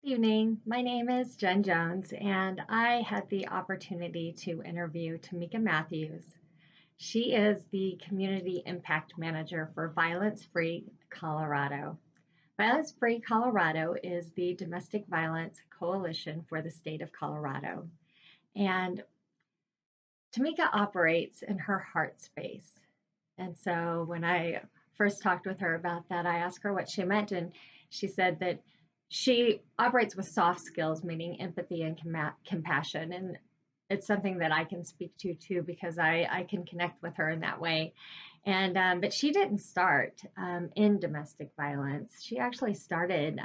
Good evening. My name is Jen Jones, and I had the opportunity to interview Tamika Matthews. She is the Community Impact Manager for Violence Free Colorado. Violence Free Colorado is the domestic violence coalition for the state of Colorado. And Tamika operates in her heart space. And so when I first talked with her about that, I asked her what she meant, and she said that she operates with soft skills, meaning empathy and compassion. And it's something that I can speak to too, because I can connect with her in that way. And but she didn't start in domestic violence. She actually started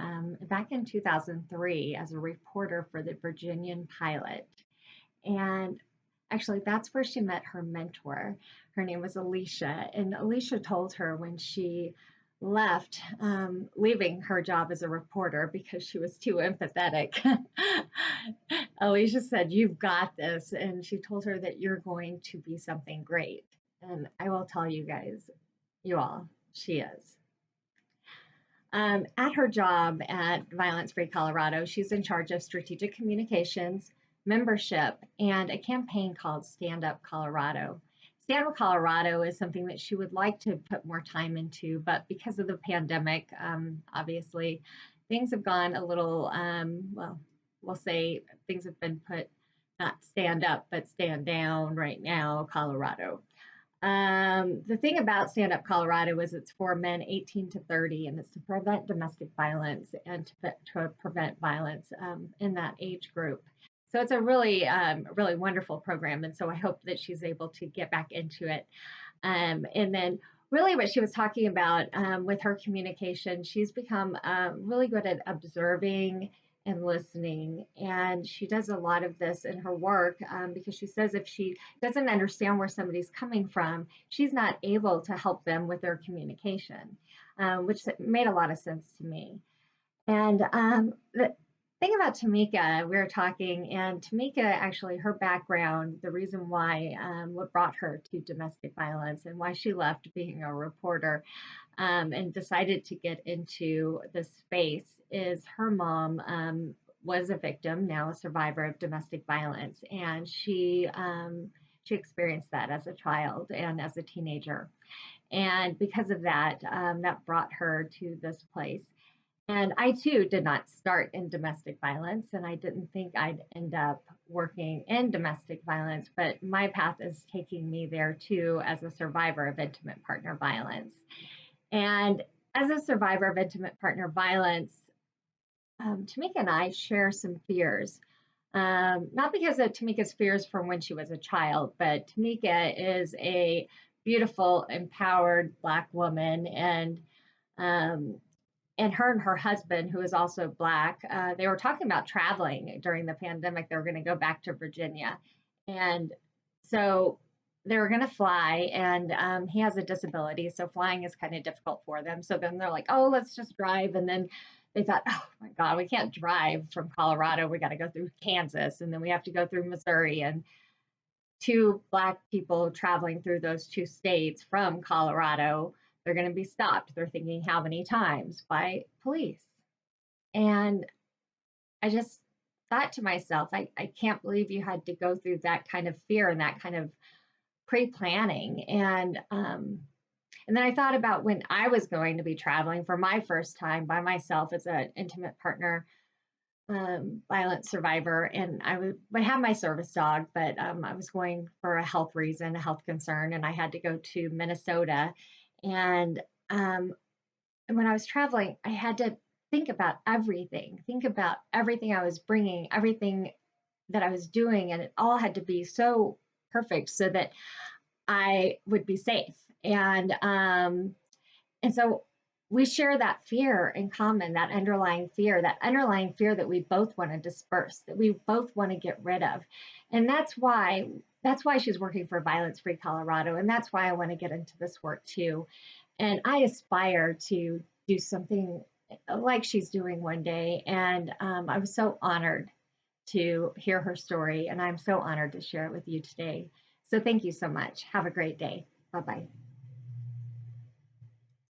back in 2003 as a reporter for the Virginian Pilot. And actually, that's where she met her mentor. Her name was Alicia. And Alicia told her when she left, leaving her job as a reporter because she was too empathetic. Alicia said, "You've got this." And she told her that you're going to be something great. And I will tell you guys, you all, she is. At her job at Violence Free Colorado, she's in charge of strategic communications, membership, and a campaign called Stand Up Colorado. Stand Up Colorado is something that she would like to put more time into, but because of the pandemic, obviously, things have gone a little, well, we'll say things have been put, not stand up, but stand down right now, Colorado. The thing about Stand Up Colorado is it's for men 18 to 30, and it's to prevent domestic violence and to prevent violence in that age group. So it's a really wonderful program, and so I hope that she's able to get back into it. And then really what she was talking about with her communication, she's become really good at observing and listening. And she does a lot of this in her work because she says if she doesn't understand where somebody's coming from, she's not able to help them with their communication, which made a lot of sense to me. And the thing about Tamika, we were talking, and Tamika actually, her background, the reason why, what brought her to domestic violence and why she left being a reporter and decided to get into this space is her mom was a victim, now a survivor of domestic violence, and she experienced that as a child and as a teenager, and because of that, that brought her to this place. And I too did not start in domestic violence, and I didn't think I'd end up working in domestic violence, but my path is taking me there too as a survivor of intimate partner violence. And as a survivor of intimate partner violence, Tamika and I share some fears. Not because of Tamika's fears from when she was a child, but Tamika is a beautiful, empowered Black woman, um, and her and her husband, who is also Black, they were talking about traveling during the pandemic. They were going to go back to Virginia. And so they were going to fly, and he has a disability. So flying is kind of difficult for them. So then they're like, oh, let's just drive. And then they thought, oh my God, we can't drive from Colorado. We got to go through Kansas, and then we have to go through Missouri. And two Black people traveling through those two states from Colorado, they're going to be stopped. They're thinking, how many times by police? And I just thought to myself, I can't believe you had to go through that kind of fear and that kind of pre-planning. And then I thought about when I was going to be traveling for my first time by myself as an intimate partner violence survivor, and I have my service dog, but I was going for a health reason, a health concern, and I had to go to Minnesota. And when I was traveling, I had to think about everything I was bringing, everything that I was doing, and it all had to be so perfect so that I would be safe. And so we share that fear in common, that underlying fear that we both want to disperse, that we both want to get rid of. And that's why she's working for Violence Free Colorado. And that's why I want to get into this work too. And I aspire to do something like she's doing one day. And I was so honored to hear her story. And I'm so honored to share it with you today. So thank you so much. Have a great day. Bye bye.